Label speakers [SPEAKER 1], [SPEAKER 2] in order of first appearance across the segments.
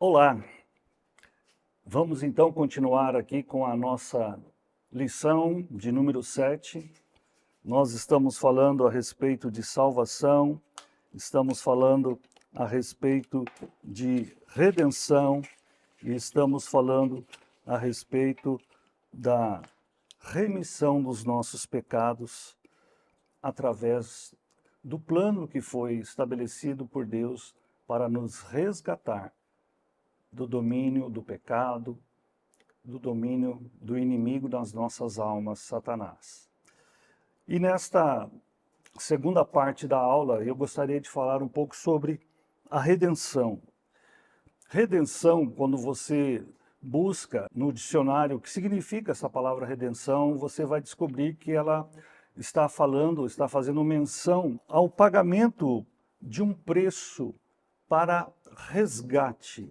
[SPEAKER 1] Olá, vamos então continuar aqui com a nossa lição de número 7. Nós estamos falando a respeito de salvação, estamos falando a respeito de redenção e estamos falando a respeito da remissão dos nossos pecados através do plano que foi estabelecido por Deus para nos resgatar do domínio do pecado, do domínio do inimigo das nossas almas, Satanás. E nesta segunda parte da aula, eu gostaria de falar um pouco sobre a redenção. Redenção, quando você busca no dicionário o que significa essa palavra redenção, você vai descobrir que ela está fazendo menção ao pagamento de um preço para resgate.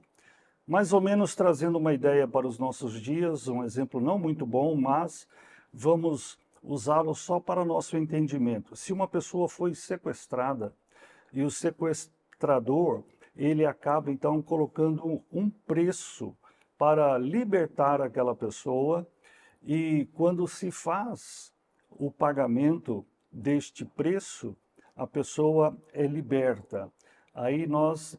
[SPEAKER 1] Mais ou menos trazendo uma ideia para os nossos dias, um exemplo não muito bom, mas vamos usá-lo só para nosso entendimento. Se uma pessoa foi sequestrada e o sequestrador, ele acaba então colocando um preço para libertar aquela pessoa, e quando se faz o pagamento deste preço, a pessoa é liberta. Aí nós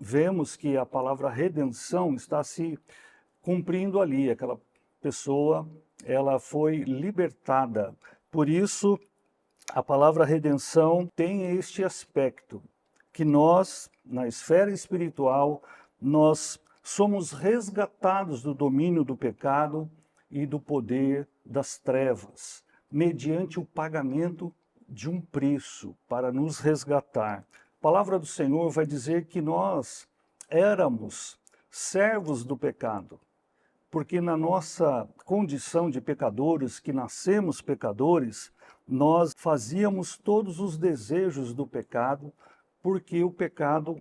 [SPEAKER 1] vemos que a palavra redenção está se cumprindo ali. Aquela pessoa, ela foi libertada. Por isso, a palavra redenção tem este aspecto, que nós, na esfera espiritual, nós somos resgatados do domínio do pecado e do poder das trevas, mediante o pagamento de um preço para nos resgatar. A palavra do Senhor vai dizer que nós éramos servos do pecado, porque na nossa condição de pecadores, que nascemos pecadores, nós fazíamos todos os desejos do pecado, porque o pecado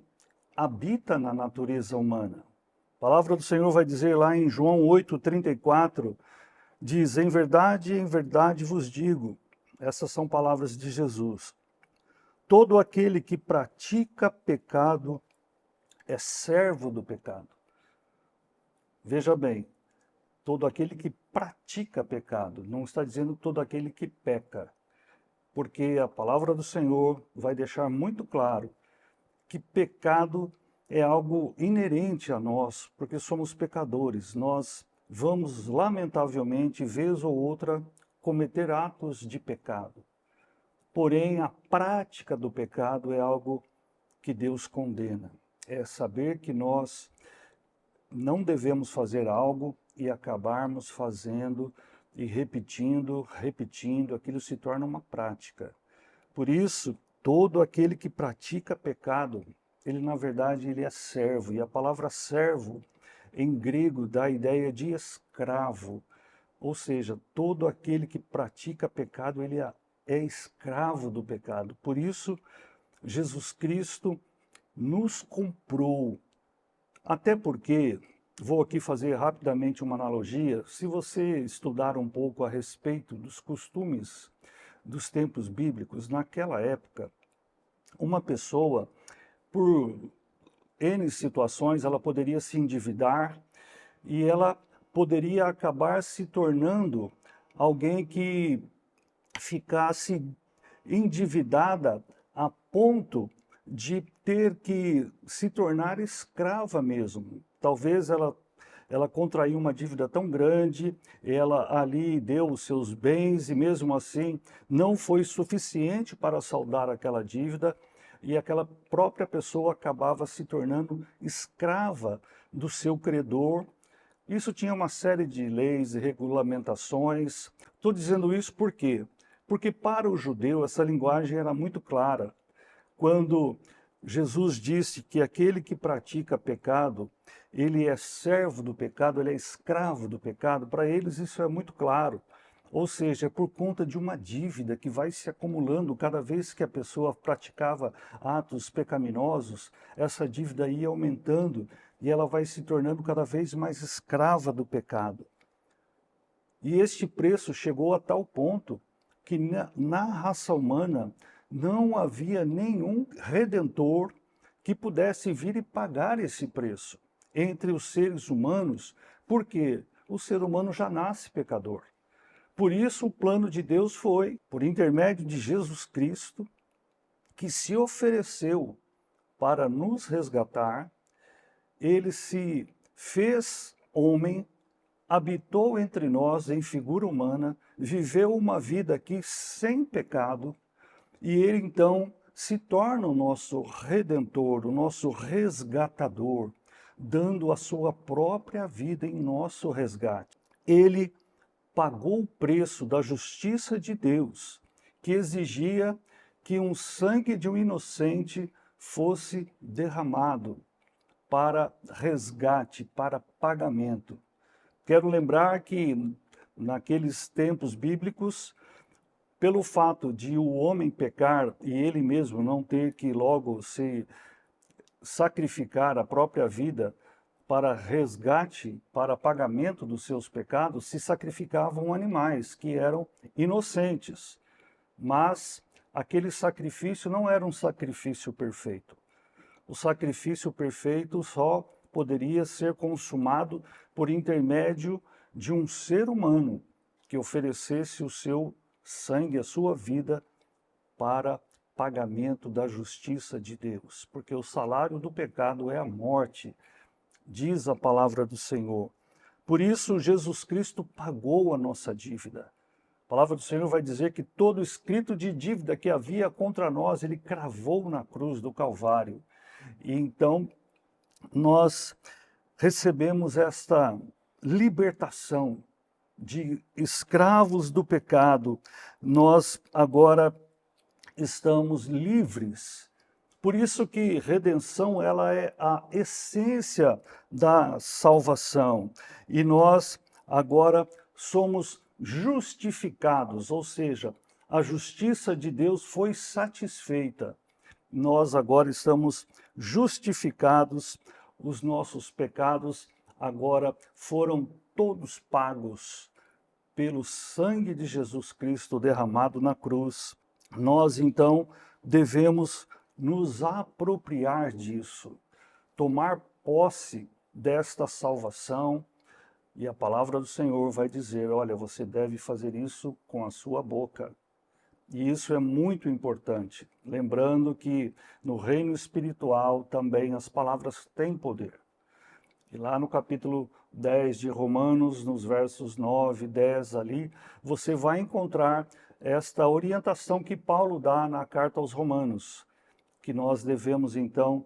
[SPEAKER 1] habita na natureza humana. A palavra do Senhor vai dizer lá em João 8,34, diz: em verdade vos digo, essas são palavras de Jesus, todo aquele que pratica pecado é servo do pecado. Veja bem, todo aquele que pratica pecado, não está dizendo todo aquele que peca, porque a palavra do Senhor vai deixar muito claro que pecado é algo inerente a nós, porque somos pecadores. Nós vamos, lamentavelmente, vez ou outra, cometer atos de pecado. Porém, a prática do pecado é algo que Deus condena. É saber que nós não devemos fazer algo e acabarmos fazendo e repetindo, aquilo se torna uma prática. Por isso, todo aquele que pratica pecado, ele na verdade ele é servo, e a palavra servo em grego dá a ideia de escravo, ou seja, todo aquele que pratica pecado, ele é escravo do pecado. Por isso, Jesus Cristo nos comprou. Até porque, vou aqui fazer rapidamente uma analogia, se você estudar um pouco a respeito dos costumes dos tempos bíblicos, naquela época, uma pessoa, por N situações, ela poderia se endividar e ela poderia acabar se tornando alguém que ficasse endividada a ponto de ter que se tornar escrava mesmo. Talvez ela contraiu uma dívida tão grande, ela ali deu os seus bens e mesmo assim não foi suficiente para saldar aquela dívida, e aquela própria pessoa acabava se tornando escrava do seu credor. Isso tinha uma série de leis e regulamentações. Estou dizendo isso por quê? Porque para o judeu essa linguagem era muito clara. Quando Jesus disse que aquele que pratica pecado, ele é servo do pecado, ele é escravo do pecado, para eles isso é muito claro. Ou seja, é por conta de uma dívida que vai se acumulando cada vez que a pessoa praticava atos pecaminosos, essa dívida ia aumentando e ela vai se tornando cada vez mais escrava do pecado. E este preço chegou a tal ponto que na raça humana não havia nenhum redentor que pudesse vir e pagar esse preço entre os seres humanos, porque o ser humano já nasce pecador. Por isso, o plano de Deus foi, por intermédio de Jesus Cristo, que se ofereceu para nos resgatar. Ele se fez homem, habitou entre nós em figura humana, viveu uma vida aqui sem pecado, e ele então se torna o nosso redentor, o nosso resgatador, dando a sua própria vida em nosso resgate. Ele pagou o preço da justiça de Deus, que exigia que um sangue de um inocente fosse derramado para resgate, para pagamento. Quero lembrar que naqueles tempos bíblicos, pelo fato de o homem pecar e ele mesmo não ter que logo se sacrificar a própria vida para resgate, para pagamento dos seus pecados, se sacrificavam animais que eram inocentes. Mas aquele sacrifício não era um sacrifício perfeito. O sacrifício perfeito só poderia ser consumado por intermédio de um ser humano que oferecesse o seu sangue, a sua vida, para pagamento da justiça de Deus. Porque o salário do pecado é a morte, diz a palavra do Senhor. Por isso, Jesus Cristo pagou a nossa dívida. A palavra do Senhor vai dizer que todo escrito de dívida que havia contra nós, ele cravou na cruz do Calvário. E então, nós recebemos esta libertação de escravos do pecado. Nós agora estamos livres. Por isso que redenção, ela é a essência da salvação. E nós agora somos justificados, ou seja, a justiça de Deus foi satisfeita. Nós agora estamos justificados, os nossos pecados agora foram todos pagos pelo sangue de Jesus Cristo derramado na cruz. Nós então devemos nos apropriar disso, tomar posse desta salvação, e a palavra do Senhor vai dizer, olha, você deve fazer isso com a sua boca. E isso é muito importante, lembrando que no reino espiritual também as palavras têm poder. E lá no capítulo 10 de Romanos, nos versos 9 e 10 ali, você vai encontrar esta orientação que Paulo dá na carta aos Romanos, que nós devemos então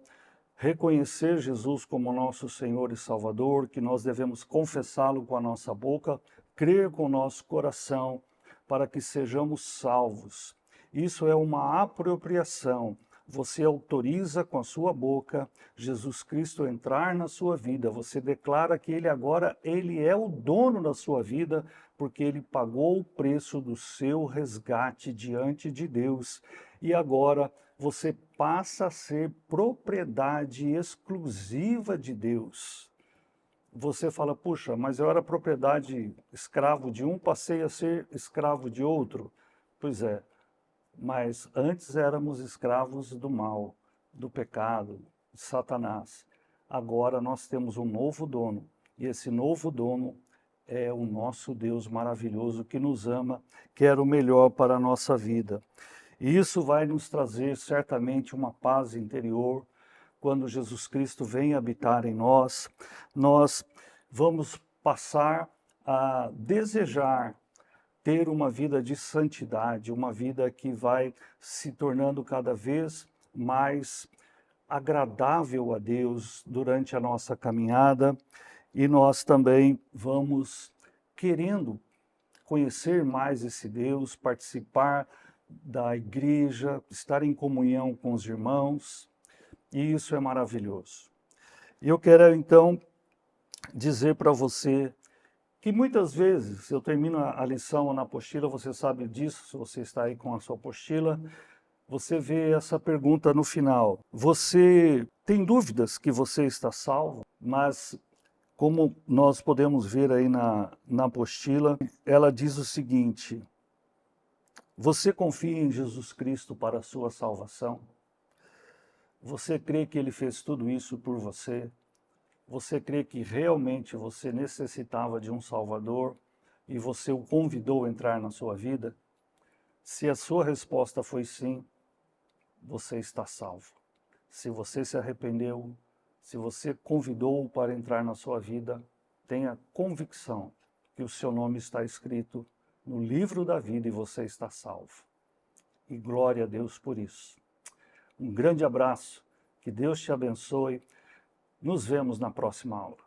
[SPEAKER 1] reconhecer Jesus como nosso Senhor e Salvador, que nós devemos confessá-lo com a nossa boca, crer com o nosso coração, para que sejamos salvos. Isso é uma apropriação. Você autoriza com a sua boca Jesus Cristo a entrar na sua vida. Você declara que Ele agora, Ele é o dono da sua vida, porque Ele pagou o preço do seu resgate diante de Deus. E agora você passa a ser propriedade exclusiva de Deus. Você fala, puxa, mas eu era propriedade, escravo de um, passei a ser escravo de outro. Pois é, mas antes éramos escravos do mal, do pecado, de Satanás. Agora nós temos um novo dono, e esse novo dono é o nosso Deus maravilhoso que nos ama, quer o melhor para a nossa vida. E isso vai nos trazer certamente uma paz interior. Quando Jesus Cristo vem habitar em nós, nós vamos passar a desejar ter uma vida de santidade, uma vida que vai se tornando cada vez mais agradável a Deus durante a nossa caminhada, e nós também vamos querendo conhecer mais esse Deus, participar da igreja, estar em comunhão com os irmãos, e isso é maravilhoso. E eu quero então dizer para você que muitas vezes eu termino a lição na apostila, você sabe disso, se você está aí com a sua apostila, você vê essa pergunta no final. Você tem dúvidas que você está salvo? Mas como nós podemos ver aí na apostila, ela diz o seguinte: você confia em Jesus Cristo para a sua salvação? Você crê que Ele fez tudo isso por você? Você crê que realmente você necessitava de um Salvador e você o convidou a entrar na sua vida? Se a sua resposta foi sim, você está salvo. Se você se arrependeu, se você convidou-o para entrar na sua vida, tenha convicção que o seu nome está escrito no livro da vida e você está salvo. E glória a Deus por isso. Um grande abraço, que Deus te abençoe. Nos vemos na próxima aula.